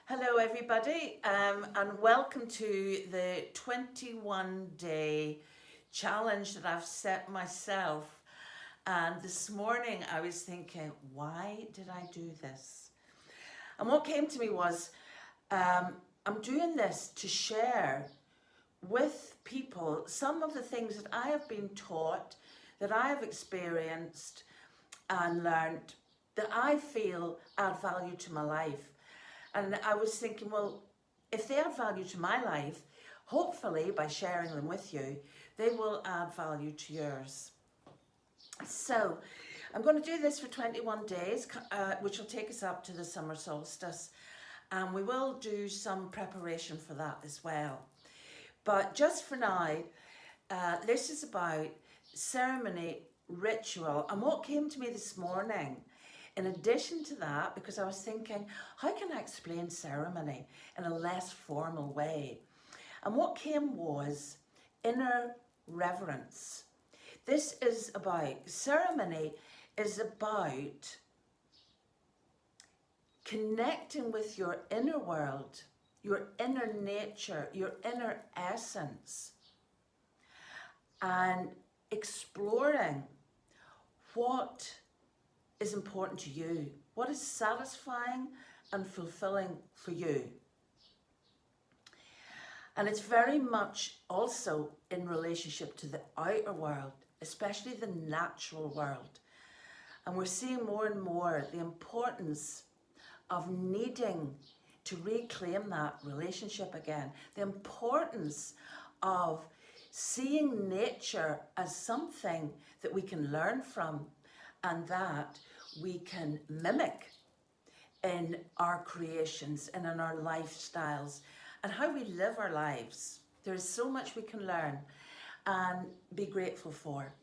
Hello, everybody, and welcome to the 21-day challenge that I've set myself. And this morning I was thinking, why did I do this? And what came to me was, I'm doing this to share with people some of the things that I have been taught, that I have experienced and learned, that I feel add value to my life. And I was thinking, well, if they add value to my life, hopefully by sharing them with you, they will add value to yours. So I'm going to do this for 21 days, which will take us up to the summer solstice. And we will do some preparation for that as well. But just for now, this is about ceremony, ritual. And what came to me this morning, in addition to that, because I was thinking, how can I explain ceremony in a less formal way? And what came was inner reverence. This is about, ceremony is about connecting with your inner world, your inner nature, your inner essence, and exploring what is important to you, what is satisfying and fulfilling for you. And it's very much also in relationship to the outer world, especially the natural world. And we're seeing more and more the importance of needing to reclaim that relationship again, the importance of seeing nature as something that we can learn from and that we can mimic in our creations and in our lifestyles and how we live our lives. There's so much we can learn and be grateful for.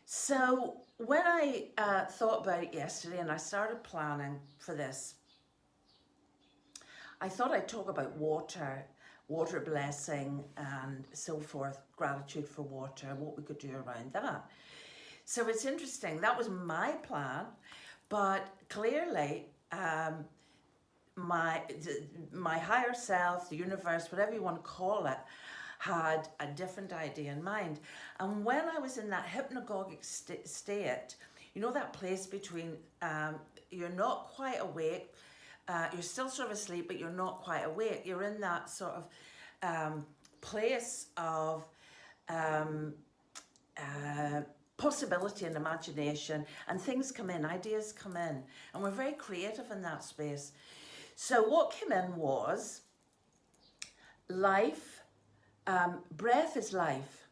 So when I thought about it yesterday and I started planning for this, I thought I'd talk about water blessing and so forth, gratitude for water, and what we could do around that. So it's interesting, that was my plan, but clearly my higher self, the universe, whatever you want to call it, had a different idea in mind. And when I was in that hypnagogic state, you know, that place between you're not quite awake, you're still sort of asleep, but you're not quite awake. You're in that sort of place of possibility and imagination, and things come in, ideas come in, and we're very creative in that space. So what came in was life, breath is life.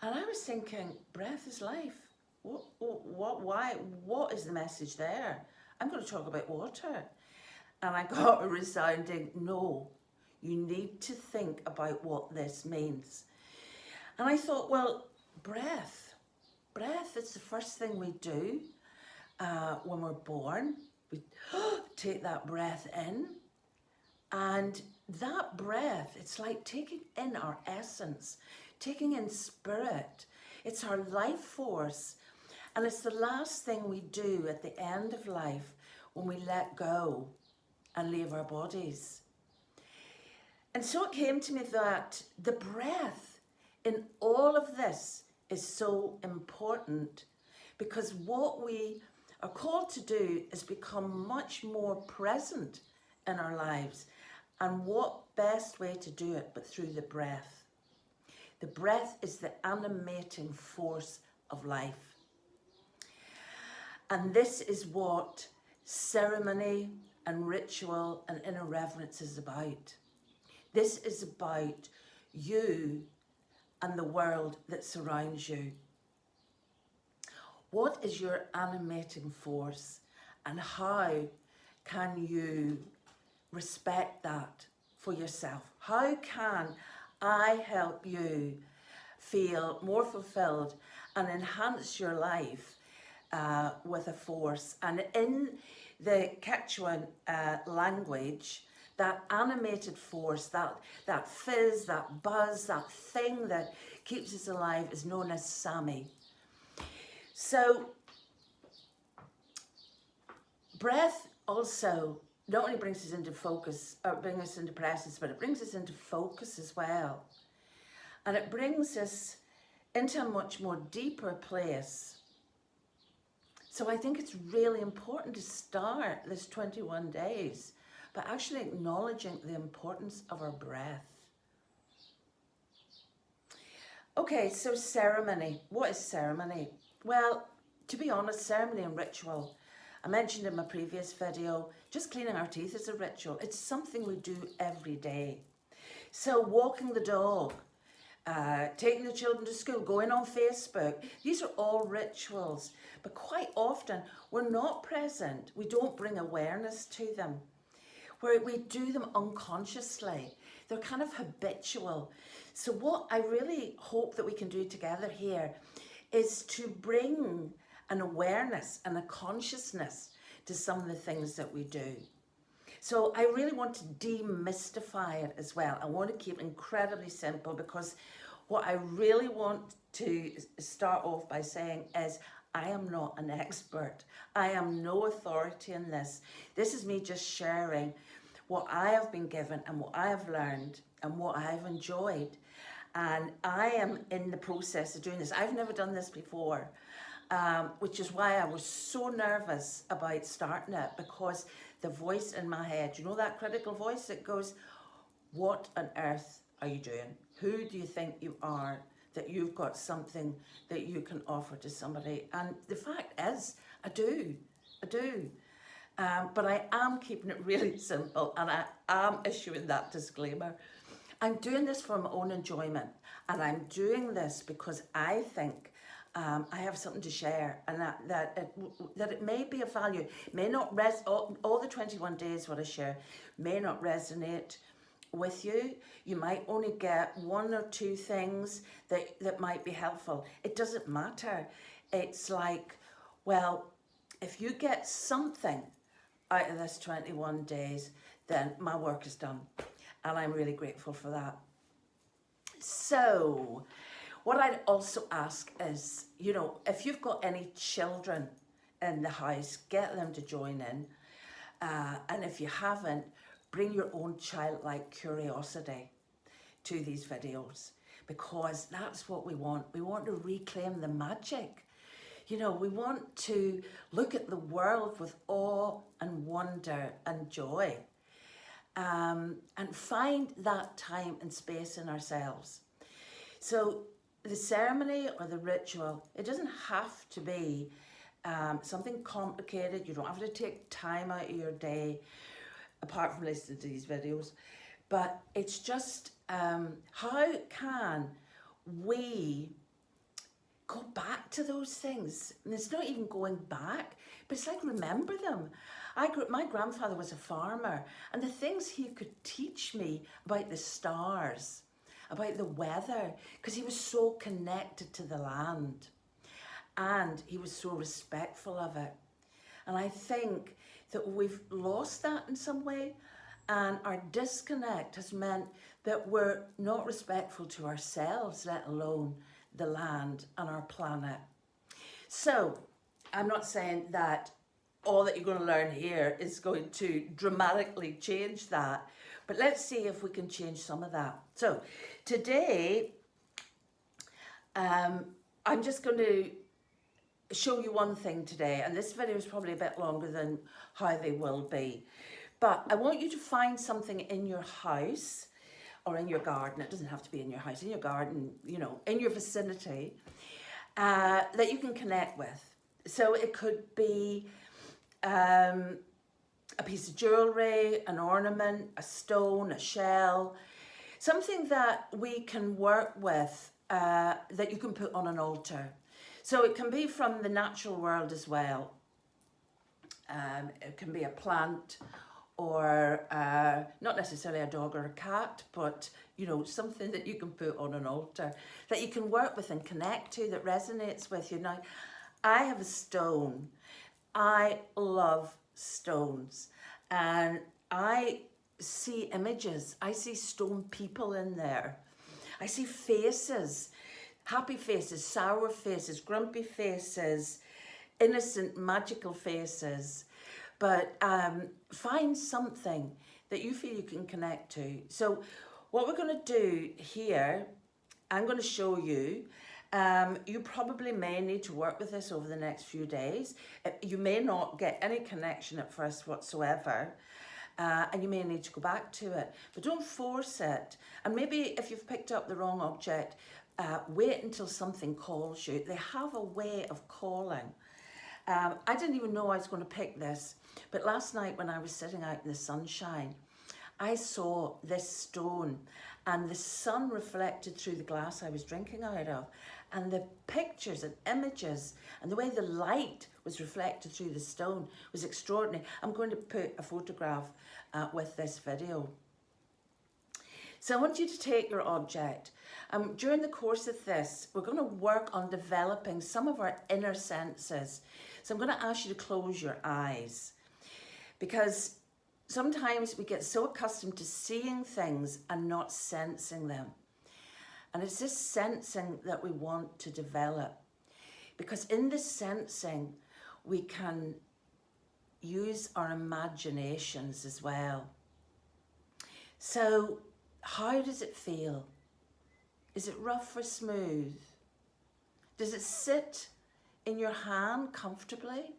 And I was thinking, breath is life. What is the message there? I'm going to talk about water. And I got a resounding no. You need to think about what this means. And I thought, well, breath is the first thing we do when we're born. We take that breath in, and that breath, it's like taking in our essence, taking in spirit. It's our life force, and it's the last thing we do at the end of life when we let go and leave our bodies. And so it came to me that the breath in all of this is so important, because what we are called to do is become much more present in our lives. And what best way to do it but through the breath? The breath is the animating force of life. And this is what ceremony and ritual and inner reverence is about. This is about you and the world that surrounds you. What is your animating force, and how can you respect that for yourself? How can I help you feel more fulfilled and enhance your life with a force? And in the Quechuan language, that animated force, that fizz, that buzz, that thing that keeps us alive is known as Sami. So breath also not only brings us into focus, or brings us into presence, but it brings us into focus as well. And it brings us into a much more deeper place. So I think it's really important to start this 21 days by actually acknowledging the importance of our breath. Okay, so ceremony. What is ceremony? Well, to be honest, ceremony and ritual, I mentioned in my previous video, just cleaning our teeth is a ritual. It's something we do every day. So walking the dog, taking the children to school, going on Facebook, these are all rituals. But quite often we're not present. We don't bring awareness to them. We do them unconsciously. They're kind of habitual. So what I really hope that we can do together here is to bring an awareness and a consciousness to some of the things that we do. So I really want to demystify it as well. I want to keep it incredibly simple, because what I really want to start off by saying is I am not an expert. I am no authority in this. This is me just sharing what I have been given and what I have learned and what I have enjoyed. And I am in the process of doing this. I've never done this before, which is why I was so nervous about starting it, because the voice in my head, you know, that critical voice that goes, what on earth are you doing? Who do you think you are that you've got something that you can offer to somebody? And the fact is, I do. But I am keeping it really simple, and I am issuing that disclaimer. I'm doing this for my own enjoyment, and I'm doing this because I think I have something to share, and that it may be of value. It may not all the 21 days what I share may not resonate with you. You might only get one or two things that might be helpful. It doesn't matter. It's like, well, if you get something out of this 21 days, then my work is done. And I'm really grateful for that. So, what I'd also ask is, you know, if you've got any children in the house, get them to join in. And if you haven't, bring your own childlike curiosity to these videos, because that's what we want. We want to reclaim the magic. You know, we want to look at the world with awe and wonder and joy, and find that time and space in ourselves. So the ceremony or the ritual, it doesn't have to be something complicated. You don't have to take time out of your day, apart from listening to these videos. But it's just, how can we go back to those things? And it's not even going back, but it's like remember them. My grandfather was a farmer, and the things he could teach me about the stars, about the weather, because he was so connected to the land and he was so respectful of it. And I think that we've lost that in some way, and our disconnect has meant that we're not respectful to ourselves, let alone the land and our planet. So I'm not saying that all that you're going to learn here is going to dramatically change that, but let's see if we can change some of that. So today, I'm just going to show you one thing today, and this video is probably a bit longer than how they will be, but I want you to find something in your house or in your garden. It doesn't have to be in your house, in your garden, you know, in your vicinity, that you can connect with. So it could be a piece of jewellery, an ornament, a stone, a shell, something that we can work with, that you can put on an altar. So it can be from the natural world as well. It can be a plant, or not necessarily a dog or a cat, but you know, something that you can put on an altar, that you can work with and connect to, that resonates with you. Now, I have a stone. I love stones, and I see images. I see stone people in there. I see faces, happy faces, sour faces, grumpy faces, innocent, magical faces. but find something that you feel you can connect to. So what we're going to do here, I'm going to show you. You probably may need to work with this over the next few days. You may not get any connection at first whatsoever. And you may need to go back to it, but don't force it. And maybe if you've picked up the wrong object, wait until something calls you. They have a way of calling. I didn't even know I was going to pick this, but last night when I was sitting out in the sunshine, I saw this stone and the sun reflected through the glass I was drinking out of, and the pictures and images and the way the light was reflected through the stone was extraordinary. I'm going to put a photograph with this video. So I want you to take your object. During the course of this, we're going to work on developing some of our inner senses. So I'm going to ask you to close your eyes, because sometimes we get so accustomed to seeing things and not sensing them. And it's this sensing that we want to develop, because in this sensing, we can use our imaginations as well. So how does it feel? Is it rough or smooth? Does it sit in your hand comfortably?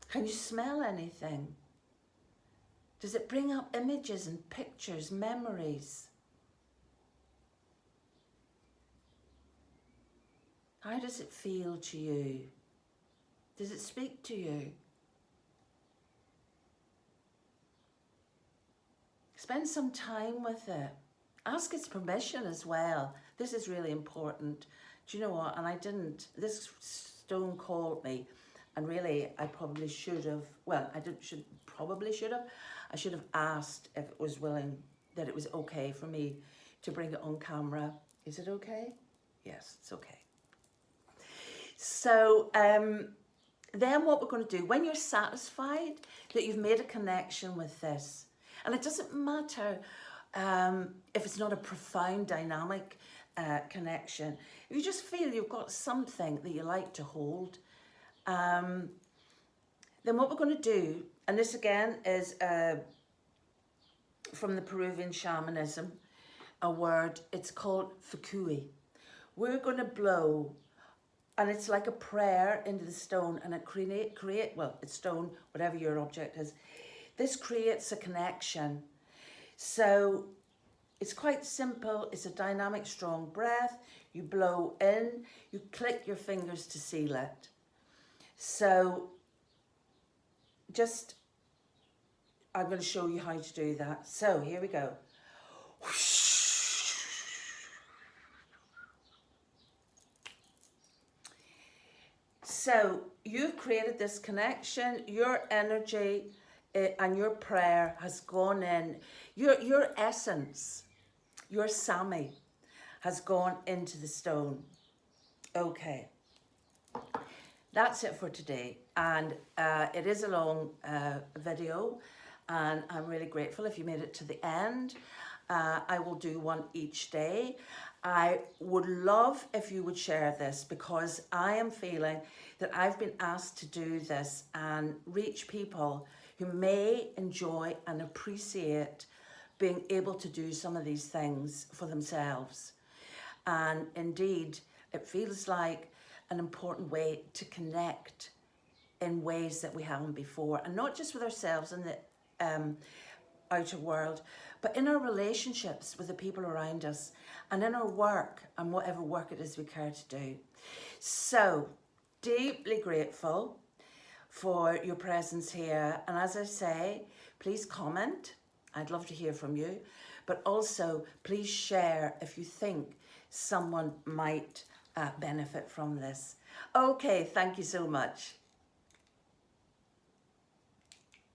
Can you smell anything? Does it bring up images and pictures, memories? How does it feel to you? Does it speak to you? Spend some time with it. Ask its permission as well. This is really important. Do you know what? And I didn't, this stone called me, and really I probably should have, well, I should have asked if it was willing, that it was okay for me to bring it on camera. Is it okay? Yes, it's okay. So then what we're going to do, when you're satisfied that you've made a connection with this, and it doesn't matter if it's not a profound dynamic connection, if you just feel you've got something that you like to hold, then what we're going to do, and this again is from the Peruvian shamanism, a word, it's called fukui. We're going to blow, and it's like a prayer into the stone, and it it's stone, whatever your object is. This creates a connection. So it's quite simple. It's a dynamic, strong breath. You blow in, you click your fingers to seal it. So I'm going to show you how to do that. So here we go. So you've created this connection, your energy and your prayer has gone in, your essence, your Sami has gone into the stone. Okay, that's it for today. And it is a long video, and I'm really grateful if you made it to the end. I will do one each day. I would love if you would share this, because I am feeling that I've been asked to do this and reach people who may enjoy and appreciate being able to do some of these things for themselves. And indeed, it feels like an important way to connect in ways that we haven't before, and not just with ourselves in the outer world, but in our relationships with the people around us, and in our work, and whatever work it is we care to do. So, deeply grateful for your presence here. And as I say, please comment. I'd love to hear from you. But also, please share if you think someone might benefit from this. Okay, thank you so much.